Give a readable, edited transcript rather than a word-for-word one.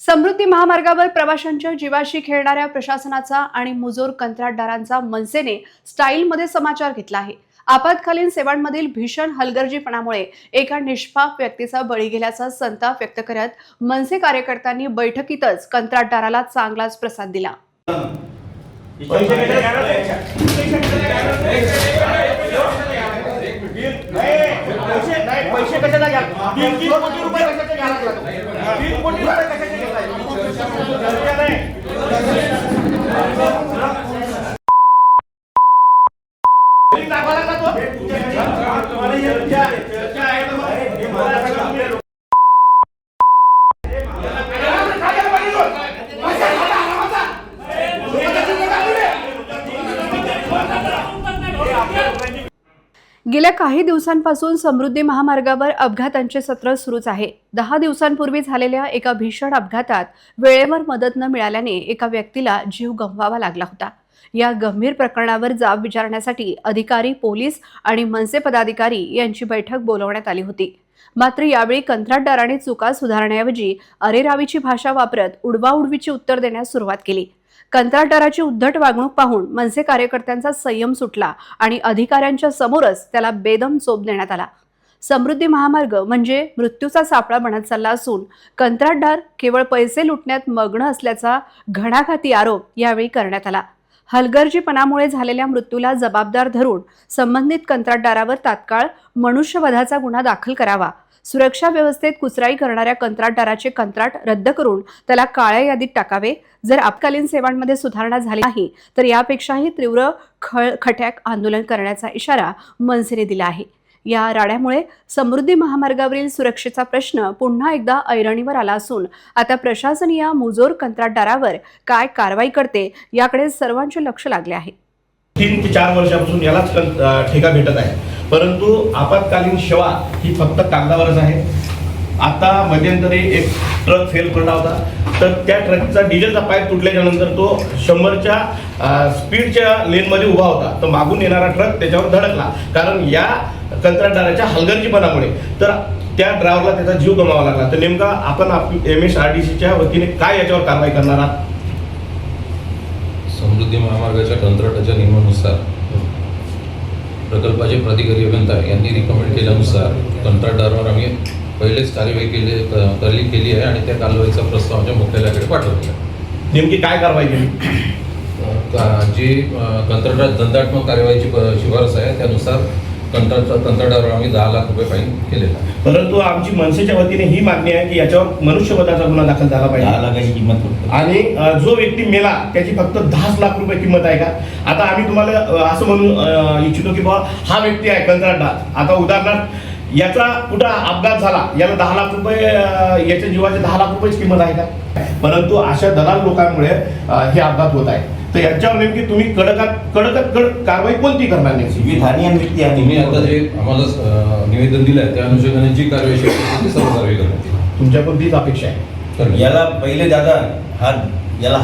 समृद्धी महामार्गावर प्रवाशांच्या जीवाशी खेळणाऱ्या प्रशासनाचा आणि मुजोर कंत्राटदारांचा मनसेने स्टाईलमध्ये समाचार घेतला आहे। आपत्कालीन सेवांमधील भीषण हलगर्जीपणामुळे एका निष्पाप व्यक्तीचा बळी गेल्याचा संताप व्यक्त करत मनसे कार्यकर्त्यांनी बैठकीतच कंत्राटदाराला चांगलाच प्रसाद दिला। पैसे कशाला घ्या? 3 कोटी रुपये कशाचे घ्यायला लागला? 3 कोटी रुपये कशाचे घेताय? गेल्या काही दिवसांपासून समृद्धी महामार्गावर अपघातांचे सत्र सुरूच आहे। 10 दिवसांपूर्वी झालेल्या एका भीषण अपघातात वेळेवर मदत न मिळाल्याने एका व्यक्तीला जीव गमवावा लागला होता। या गंभीर प्रकरणावर जाब विचारण्यासाठी अधिकारी, पोलीस आणि मनसे पदाधिकारी यांची बैठक बोलवण्यात आली होती। मात्र यावेळी कंत्राटदारांनी चुका सुधारण्याऐवजी अरेरावीची भाषा वापरत उडवाउडवीची उत्तर देण्यास सुरुवात केली। कंत्राटदाराची उद्धट वागणूक पाहून मनसे कार्यकर्त्यांचा संयम सुटला आणि अधिकाऱ्यांच्या समोरच त्याला बेदम चोप देण्यात आला। समृद्धी महामार्ग म्हणजे मृत्यूचा सापळा बनत चालला असून कंत्राटदार केवळ पैसे लुटण्यात मग्न असल्याचा घणाघाती आरोप यावेळी करण्यात आला। हलगर्जीपणामुळे झालेल्या मृत्यूला जबाबदार धरून संबंधित कंत्राटदारावर तात्काळ मनुष्यवधाचा गुन्हा दाखल करावा, सुरक्षा व्यवस्थेत कुचराई करणाऱ्या कंत्राटदाराचे कंत्राट रद्द करून त्याला काळ्या यादीत टाकावे। जर आपत्कालीन सेवांमध्ये सुधारणा झाली नाही तर यापेक्षाही तीव्र खट्याक आंदोलन करण्याचा इशारा मनसेने दिला आहे। या राड्यामुळे समृद्धी महामार्गावरील सुरक्षेचा प्रश्न पुन्हा एकदा ऐरणीवर आला असून आता प्रशासन या मुजोर कंत्राटदारावर काय कारवाई करते याकडे सर्वांचे लक्ष लागले आहे। 3 ते 4 वर्षापासून यालाच ठेका भेटत आहे, परंतु आपत्कालीन सेवा ही फक्त कागदावरच आहे। आता मध्यंतरी एक ट्रक फेल पडला होता, तर त्या ट्रकचा डिझेलचा पाईप तुटल्याच्या नंतर तो 100च्या स्पीडच्या लेनमध्ये उभा होता, तर मागून येणारा ट्रक त्याच्यावर धडकला। कारण या कंत्राटदाराच्या हलगर्जीपणामुळे तर त्या ड्रायव्हरला त्याचा जीव गमावा लागला। तर नेमका आपण MSRDCच्या वतीने काय याच्यावर कारवाई करणार आहात? समृद्धी महामार्गाच्या कंत्राटाच्या नियमानुसार प्रकल्पाचे प्राधिकारी अभियंता यांनी रिकमेंड केल्यानुसार कंत्राटदारावर आम्ही पहिलेच कार्यवाही केली आहे आणि त्या कारवाईचा प्रस्ताव आमच्या मुख्यालयाकडे पाठवला आहे। नेमकी काय कारवाई केली? जी कंत्राटात दंडात्मक कार्यवाहीची शिफारस आहे त्यानुसार कंत्राटदारावर आम्ही 10 लाख रुपये फाईन केलेला आहे। परंतु आमची मनसेच्या वतीने ही मागणी आहे की याच्यावर मनुष्यवधाचा गुन्हा दाखल झाला पाहिजे। 10 लाखाची किंमत आणि जो व्यक्ती मेला त्याची फक्त 10 लाख रुपये किंमत आहे का? आता आम्ही तुम्हाला असं म्हणू इच्छितो की बाबा हा व्यक्ती आहे कंत्राटदार, आता उदाहरणार्थ याचा कुठं अपघात झाला, याला 10 लाख रुपये, याच्या जीवाचे 10 लाख रुपयेची किंमत आहे का? परंतु अशा दलाल लोकांमुळे हे अपघात होत आहे। तर याच्यावर नेमकी तुम्ही कडक कारवाई कोणती करणार? व्यक्ती आहे। तुम्ही आता जे आम्हाला निवेदन दिलं आहे त्या अनुषंगाने जी कारवाई ती सर्व कारवाई करण्यात येईल। तुमच्याकडून तीच अपेक्षा आहे। याला पहिले दादा याला